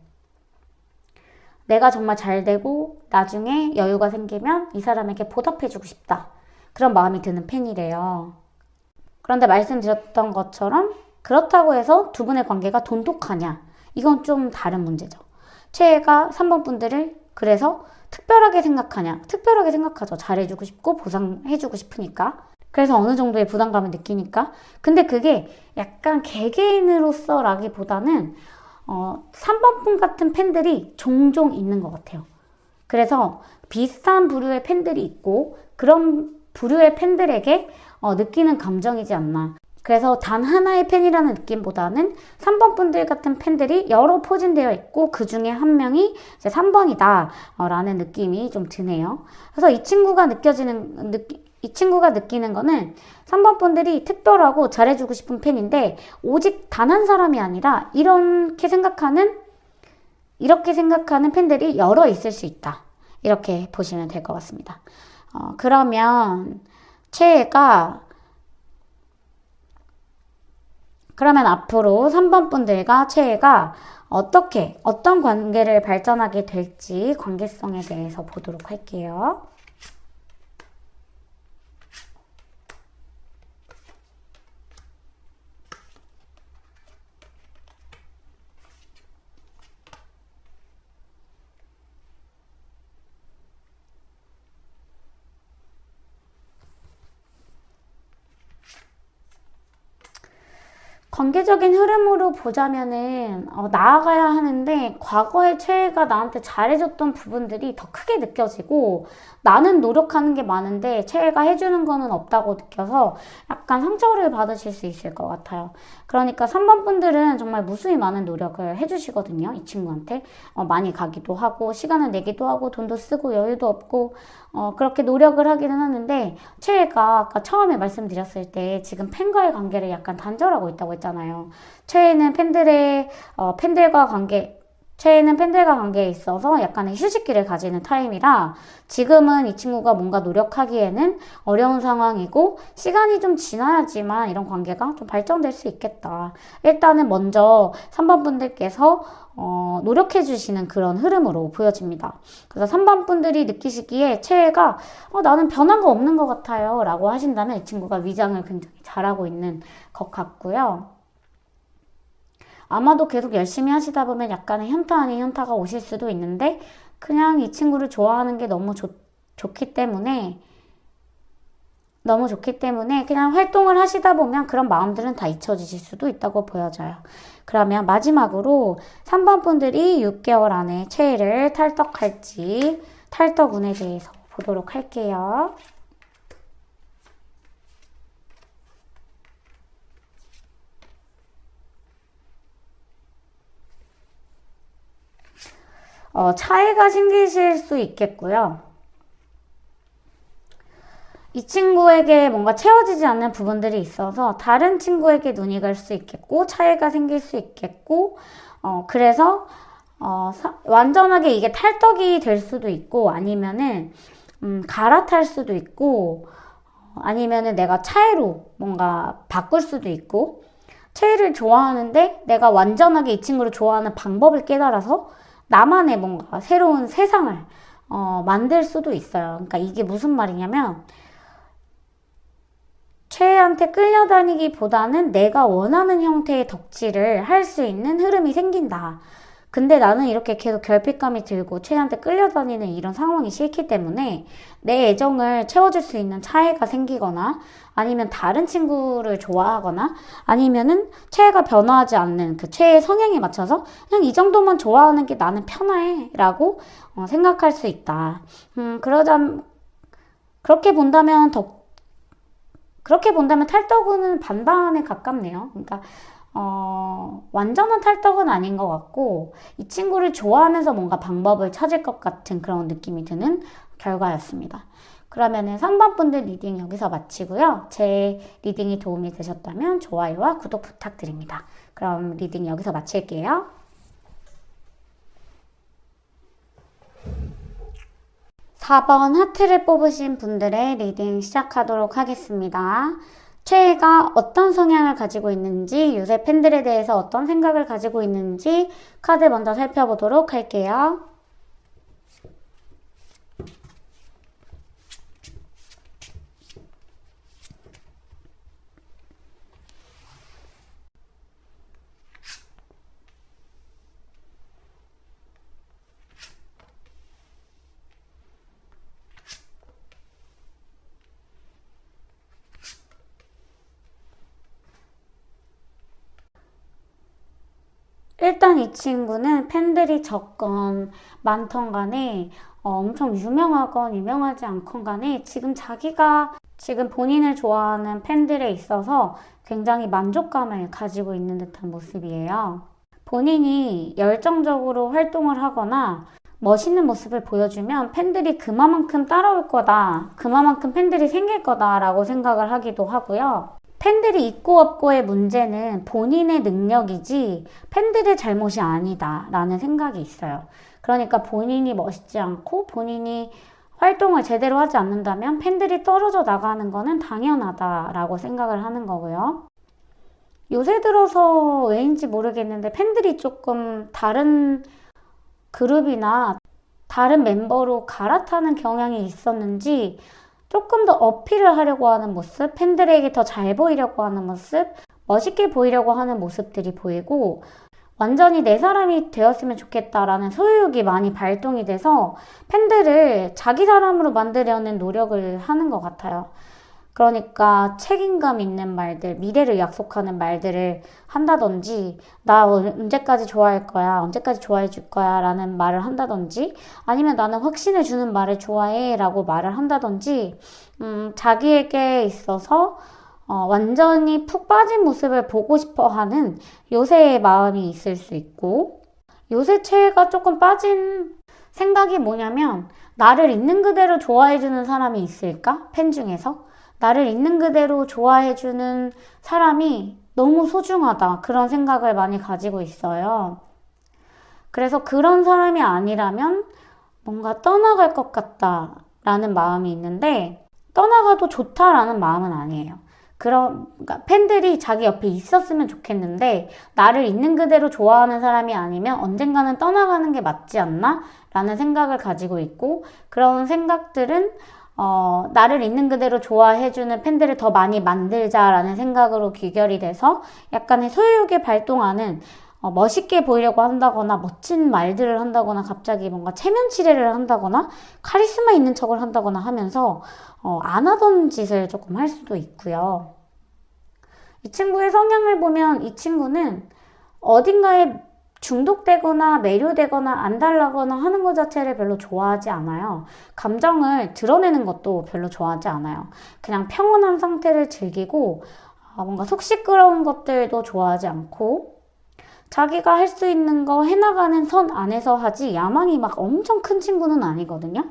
내가 정말 잘 되고 나중에 여유가 생기면 이 사람에게 보답해주고 싶다. 그런 마음이 드는 팬이래요. 그런데 말씀드렸던 것처럼 그렇다고 해서 두 분의 관계가 돈독하냐? 이건 좀 다른 문제죠. 최애가 3번 분들을 그래서 특별하게 생각하냐? 특별하게 생각하죠. 잘해주고 싶고 보상해주고 싶으니까. 그래서 어느 정도의 부담감을 느끼니까. 근데 그게 약간 개개인으로서라기보다는 3번 분 같은 팬들이 종종 있는 것 같아요. 그래서 비슷한 부류의 팬들이 있고 그런 부류의 팬들에게 느끼는 감정이지 않나. 그래서 단 하나의 팬이라는 느낌보다는 3번 분들 같은 팬들이 여러 포진되어 있고 그 중에 한 명이 이제 3번이다 라는 느낌이 좀 드네요. 그래서 이 친구가 느끼는 거는 3번 분들이 특별하고 잘해주고 싶은 팬인데 오직 단 한 사람이 아니라 이렇게 생각하는 팬들이 여러 있을 수 있다. 이렇게 보시면 될 것 같습니다. 그러면 앞으로 3번 분들과 최애가 어떤 관계를 발전하게 될지 관계성에 대해서 보도록 할게요. 관계적인 흐름으로 보자면은 나아가야 하는데 과거의 최애가 나한테 잘해줬던 부분들이 더 크게 느껴지고 나는 노력하는 게 많은데 최애가 해주는 거는 없다고 느껴서 약간 상처를 받으실 수 있을 것 같아요. 그러니까 3번 분들은 정말 무수히 많은 노력을 해주시거든요. 이 친구한테 많이 가기도 하고 시간을 내기도 하고 돈도 쓰고 여유도 없고 그렇게 노력을 하기는 하는데 최애가 아까 처음에 말씀드렸을 때 지금 팬과의 관계를 약간 단절하고 있다고 했잖아요. 최애는 최애는 팬들과 관계에 있어서 약간의 휴식기를 가지는 타임이라 지금은 이 친구가 뭔가 노력하기에는 어려운 상황이고 시간이 좀 지나야지만 이런 관계가 좀 발전될 수 있겠다. 일단은 먼저 3번 분들께서 노력해 주시는 그런 흐름으로 보여집니다. 그래서 3번 분들이 느끼시기에 최애가 나는 변한 거 없는 것 같아요 라고 하신다면 이 친구가 위장을 굉장히 잘하고 있는 것 같고요. 아마도 계속 열심히 하시다 보면 약간의 현타 아닌 현타가 오실 수도 있는데 그냥 이 친구를 좋아하는 게 좋기 때문에 그냥 활동을 하시다 보면 그런 마음들은 다 잊혀지실 수도 있다고 보여져요. 그러면 마지막으로 3번 분들이 6개월 안에 최애를 탈덕할지 탈덕운에 대해서 보도록 할게요. 차이가 생기실 수 있겠고요. 이 친구에게 뭔가 채워지지 않는 부분들이 있어서 다른 친구에게 눈이 갈 수 있겠고 차이가 생길 수 있겠고 그래서 완전하게 이게 탈덕이 될 수도 있고 아니면은 갈아탈 수도 있고 아니면은 내가 차이로 뭔가 바꿀 수도 있고 최애를 좋아하는데 내가 완전하게 이 친구를 좋아하는 방법을 깨달아서 나만의 뭔가 새로운 세상을 만들 수도 있어요. 그러니까 이게 무슨 말이냐면 최애한테 끌려다니기보다는 내가 원하는 형태의 덕질을 할 수 있는 흐름이 생긴다. 근데 나는 이렇게 계속 결핍감이 들고 최애한테 끌려다니는 이런 상황이 싫기 때문에 내 애정을 채워줄 수 있는 차애가 생기거나 아니면 다른 친구를 좋아하거나 아니면은 최애가 변화하지 않는 그 최애의 성향에 맞춰서 그냥 이 정도만 좋아하는 게 나는 편해 라고 생각할 수 있다. 그렇게 본다면 탈덕은 반반에 가깝네요. 그러니까 완전한 탈덕은 아닌 것 같고 이 친구를 좋아하면서 뭔가 방법을 찾을 것 같은 그런 느낌이 드는 결과였습니다. 그러면은 3번 분들 리딩 여기서 마치고요. 제 리딩이 도움이 되셨다면 좋아요와 구독 부탁드립니다. 그럼 리딩 여기서 마칠게요. 4번 하트를 뽑으신 분들의 리딩 시작하도록 하겠습니다. 최애가 어떤 성향을 가지고 있는지, 요새 팬들에 대해서 어떤 생각을 가지고 있는지 카드 먼저 살펴보도록 할게요. 일단 이 친구는 팬들이 적건 많던 간에 엄청 유명하건 유명하지 않건 간에 지금 본인을 좋아하는 팬들에 있어서 굉장히 만족감을 가지고 있는 듯한 모습이에요. 본인이 열정적으로 활동을 하거나 멋있는 모습을 보여주면 팬들이 그만큼 따라올 거다, 그만큼 팬들이 생길 거다라고 생각을 하기도 하고요. 팬들이 있고 없고의 문제는 본인의 능력이지 팬들의 잘못이 아니다 라는 생각이 있어요. 그러니까 본인이 멋있지 않고 본인이 활동을 제대로 하지 않는다면 팬들이 떨어져 나가는 거는 당연하다라고 생각을 하는 거고요. 요새 들어서 왜인지 모르겠는데 팬들이 조금 다른 그룹이나 다른 멤버로 갈아타는 경향이 있었는지 조금 더 어필을 하려고 하는 모습, 팬들에게 더 잘 보이려고 하는 모습, 멋있게 보이려고 하는 모습들이 보이고 완전히 내 사람이 되었으면 좋겠다라는 소유욕이 많이 발동이 돼서 팬들을 자기 사람으로 만들려는 노력을 하는 것 같아요. 그러니까 책임감 있는 말들, 미래를 약속하는 말들을 한다든지, 나 언제까지 좋아할 거야, 언제까지 좋아해 줄 거야 라는 말을 한다든지, 아니면 나는 확신을 주는 말을 좋아해 라고 말을 한다든지, 자기에게 있어서 완전히 푹 빠진 모습을 보고 싶어 하는 요새의 마음이 있을 수 있고, 요새 최애가 조금 빠진 생각이 뭐냐면, 나를 있는 그대로 좋아해주는 사람이 있을까? 팬 중에서? 나를 있는 그대로 좋아해주는 사람이 너무 소중하다. 그런 생각을 많이 가지고 있어요. 그래서 그런 사람이 아니라면 뭔가 떠나갈 것 같다라는 마음이 있는데, 떠나가도 좋다라는 마음은 아니에요. 그러니까 팬들이 자기 옆에 있었으면 좋겠는데, 나를 있는 그대로 좋아하는 사람이 아니면 언젠가는 떠나가는 게 맞지 않나? 라는 생각을 가지고 있고, 그런 생각들은 나를 있는 그대로 좋아해주는 팬들을 더 많이 만들자라는 생각으로 귀결이 돼서 약간의 소유욕에 발동하는, 멋있게 보이려고 한다거나 멋진 말들을 한다거나 갑자기 뭔가 체면 치레를 한다거나 카리스마 있는 척을 한다거나 하면서 안 하던 짓을 조금 할 수도 있고요. 이 친구의 성향을 보면 이 친구는 어딘가에 중독되거나 매료되거나 안달나거나 하는 것 자체를 별로 좋아하지 않아요. 감정을 드러내는 것도 별로 좋아하지 않아요. 그냥 평온한 상태를 즐기고 뭔가 속 시끄러운 것들도 좋아하지 않고, 자기가 할 수 있는 거 해나가는 선 안에서 하지 야망이 막 엄청 큰 친구는 아니거든요.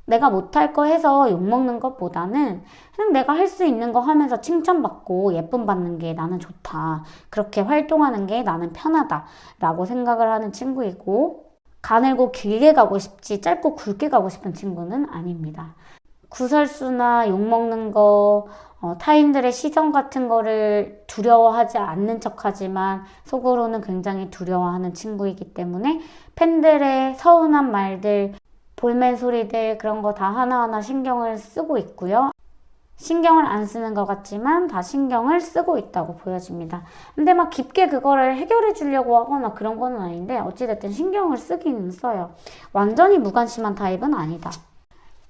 내가 못할 거 해서 욕먹는 것보다는 그냥 내가 할 수 있는 거 하면서 칭찬받고 예쁨 받는 게 나는 좋다. 그렇게 활동하는 게 나는 편하다. 라고 생각을 하는 친구이고, 가늘고 길게 가고 싶지 짧고 굵게 가고 싶은 친구는 아닙니다. 구설수나 욕먹는 거, 타인들의 시선 같은 거를 두려워하지 않는 척하지만 속으로는 굉장히 두려워하는 친구이기 때문에 팬들의 서운한 말들, 볼멘 소리들 그런 거 다 하나하나 신경을 쓰고 있고요. 신경을 안 쓰는 것 같지만 다 신경을 쓰고 있다고 보여집니다. 근데 막 깊게 그거를 해결해 주려고 하거나 그런 거는 아닌데 어찌됐든 신경을 쓰기는 써요. 완전히 무관심한 타입은 아니다.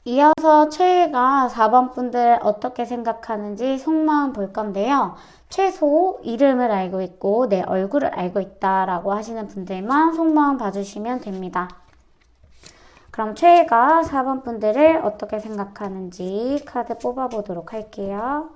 이어서 최애가 4번 분들 어떻게 생각하는지 속마음 볼 건데요. 최소 이름을 알고 있고 내 얼굴을 알고 있다라고 하시는 분들만 속마음 봐주시면 됩니다. 그럼 최애가 4번 분들을 어떻게 생각하는지 카드 뽑아보도록 할게요.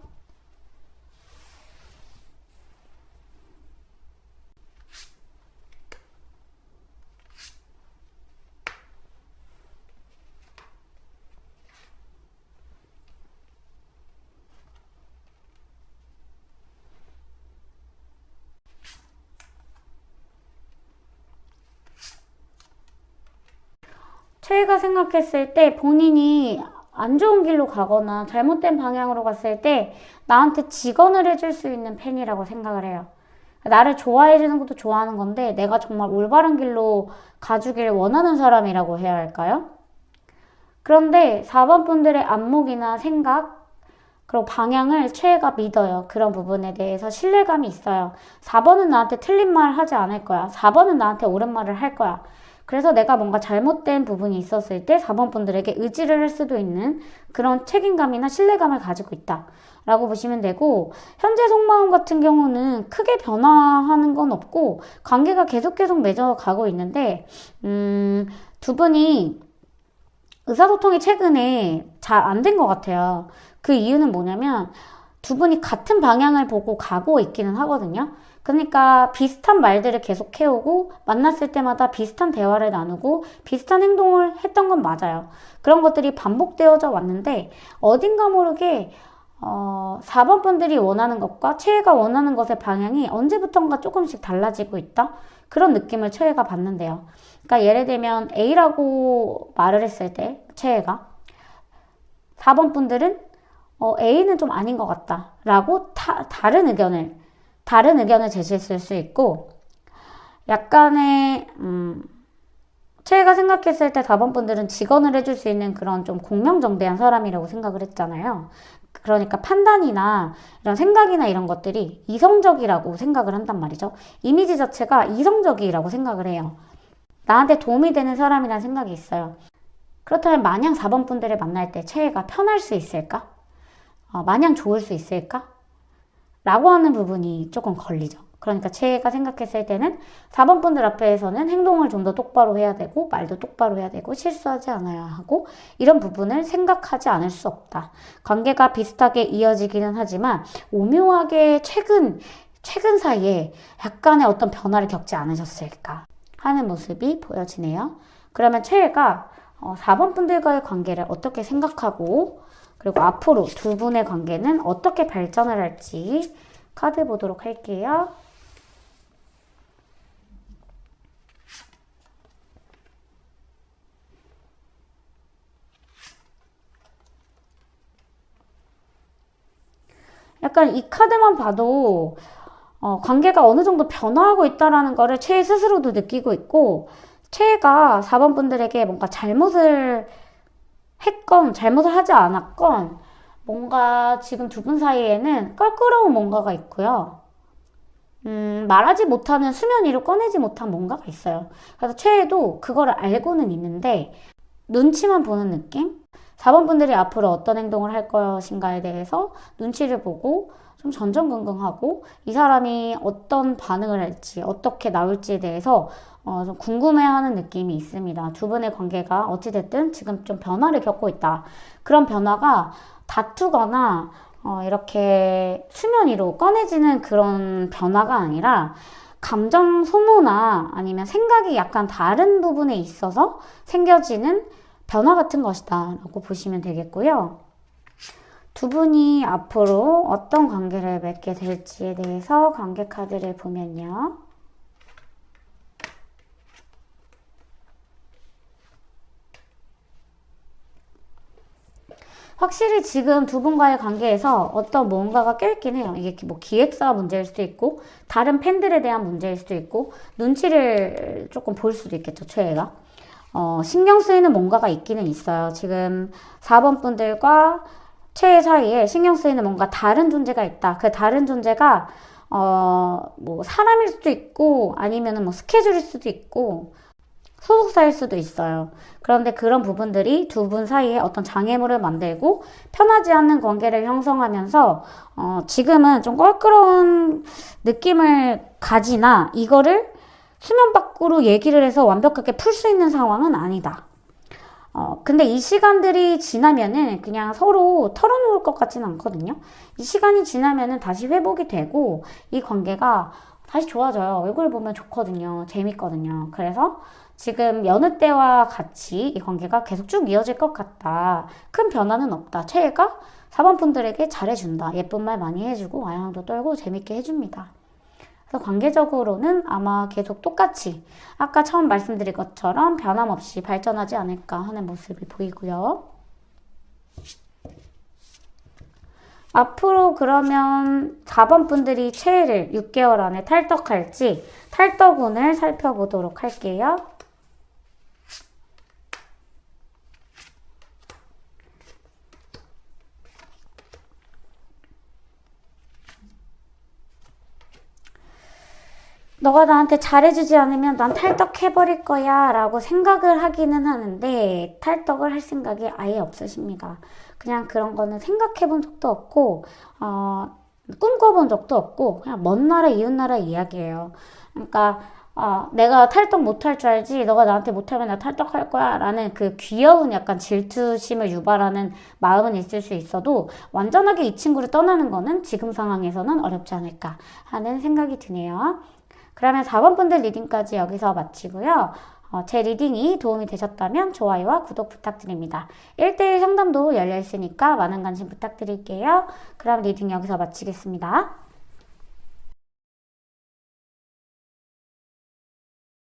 최애가 생각했을 때 본인이 안 좋은 길로 가거나 잘못된 방향으로 갔을 때 나한테 직언을 해줄 수 있는 팬이라고 생각을 해요. 나를 좋아해주는 것도 좋아하는 건데 내가 정말 올바른 길로 가주길 원하는 사람이라고 해야 할까요? 그런데 4번 분들의 안목이나 생각, 그리고 방향을 최애가 믿어요. 그런 부분에 대해서 신뢰감이 있어요. 4번은 나한테 틀린 말 하지 않을 거야. 4번은 나한테 옳은 말을 할 거야. 그래서 내가 뭔가 잘못된 부분이 있었을 때 4번 분들에게 의지를 할 수도 있는 그런 책임감이나 신뢰감을 가지고 있다 라고 보시면 되고, 현재 속마음 같은 경우는 크게 변화하는 건 없고 관계가 계속 맺어가고 있는데 두 분이 의사소통이 최근에 잘 안 된 것 같아요. 그 이유는 뭐냐면 두 분이 같은 방향을 보고 가고 있기는 하거든요. 그러니까 비슷한 말들을 계속 해오고 만났을 때마다 비슷한 대화를 나누고 비슷한 행동을 했던 건 맞아요. 그런 것들이 반복되어져 왔는데 어딘가 모르게 4번 분들이 원하는 것과 최애가 원하는 것의 방향이 언제부턴가 조금씩 달라지고 있다? 그런 느낌을 최애가 받는데요. 그러니까 예를 들면 A라고 말을 했을 때 최애가 4번 분들은 A는 좀 아닌 것 같다 라고 다른 의견을 제시했을 수 있고, 약간의 최애가 생각했을 때 4번 분들은 직언을 해줄 수 있는 그런 좀 공명정대한 사람이라고 생각을 했잖아요. 그러니까 판단이나 이런 생각이나 이런 것들이 이성적이라고 생각을 한단 말이죠. 이미지 자체가 이성적이라고 생각을 해요. 나한테 도움이 되는 사람이라는 생각이 있어요. 그렇다면 마냥 4번 분들을 만날 때 최애가 편할 수 있을까? 마냥 좋을 수 있을까? 라고 하는 부분이 조금 걸리죠. 그러니까 제가 생각했을 때는 4번 분들 앞에서는 행동을 좀 더 똑바로 해야 되고 말도 똑바로 해야 되고 실수하지 않아야 하고 이런 부분을 생각하지 않을 수 없다. 관계가 비슷하게 이어지기는 하지만 오묘하게 최근 사이에 약간의 어떤 변화를 겪지 않으셨을까 하는 모습이 보여지네요. 그러면 최애가 4번 분들과의 관계를 어떻게 생각하고 그리고 앞으로 두 분의 관계는 어떻게 발전을 할지 카드 보도록 할게요. 약간 이 카드만 봐도 관계가 어느 정도 변화하고 있다라는 거를 최애 스스로도 느끼고 있고 최애가 4번 분들에게 뭔가 잘못을 했건 잘못을 하지 않았건 뭔가 지금 두 분 사이에는 껄끄러운 뭔가가 있고요. 말하지 못하는 수면 위로 꺼내지 못한 뭔가가 있어요. 그래서 최애도 그거를 알고는 있는데 눈치만 보는 느낌? 4번 분들이 앞으로 어떤 행동을 할 것인가에 대해서 눈치를 보고 좀 전전긍긍하고 이 사람이 어떤 반응을 할지 어떻게 나올지에 대해서 좀 궁금해하는 느낌이 있습니다. 두 분의 관계가 어찌됐든 지금 좀 변화를 겪고 있다. 그런 변화가 다투거나 이렇게 수면 위로 꺼내지는 그런 변화가 아니라 감정 소모나 아니면 생각이 약간 다른 부분에 있어서 생겨지는 변화 같은 것이다 라고 보시면 되겠고요. 두 분이 앞으로 어떤 관계를 맺게 될지에 대해서 관계 카드를 보면요. 확실히 지금 두 분과의 관계에서 어떤 뭔가가 껴있긴 해요. 이게 뭐 기획사 문제일 수도 있고 다른 팬들에 대한 문제일 수도 있고 눈치를 조금 볼 수도 있겠죠, 최애가. 신경 쓰이는 뭔가가 있기는 있어요. 지금 4번 분들과 최애 사이에 신경 쓰이는 뭔가 다른 존재가 있다. 그 다른 존재가 뭐 사람일 수도 있고 아니면은 뭐 스케줄일 수도 있고 소속사일 수도 있어요. 그런데 그런 부분들이 두 분 사이에 어떤 장애물을 만들고 편하지 않는 관계를 형성하면서 지금은 좀 껄끄러운 느낌을 가지나 이거를 수면 밖으로 얘기를 해서 완벽하게 풀 수 있는 상황은 아니다. 근데 이 시간들이 지나면은 그냥 서로 털어놓을 것 같지는 않거든요. 이 시간이 지나면은 다시 회복이 되고 이 관계가 다시 좋아져요. 얼굴 보면 좋거든요. 재밌거든요. 그래서 지금 여느 때와 같이 이 관계가 계속 쭉 이어질 것 같다. 큰 변화는 없다. 최애가 4번 분들에게 잘해준다. 예쁜 말 많이 해주고 아양도 떨고 재밌게 해줍니다. 그래서 관계적으로는 아마 계속 똑같이 아까 처음 말씀드린 것처럼 변함없이 발전하지 않을까 하는 모습이 보이고요. 앞으로 그러면 4번 분들이 최애를 6개월 안에 탈덕할지 탈덕운을 살펴보도록 할게요. 너가 나한테 잘해주지 않으면 난 탈덕해버릴 거야 라고 생각을 하기는 하는데 탈덕을 할 생각이 아예 없으십니다. 그냥 그런 거는 생각해본 적도 없고 꿈꿔본 적도 없고 그냥 먼 나라 이웃 나라 이야기예요. 그러니까 내가 탈덕 못할 줄 알지 너가 나한테 못하면 나 탈덕할 거야 라는 그 귀여운 약간 질투심을 유발하는 마음은 있을 수 있어도 완전하게 이 친구를 떠나는 거는 지금 상황에서는 어렵지 않을까 하는 생각이 드네요. 그러면 4번 분들 리딩까지 여기서 마치고요. 제 리딩이 도움이 되셨다면 좋아요와 구독 부탁드립니다. 1대1 상담도 열려 있으니까 많은 관심 부탁드릴게요. 그럼 리딩 여기서 마치겠습니다.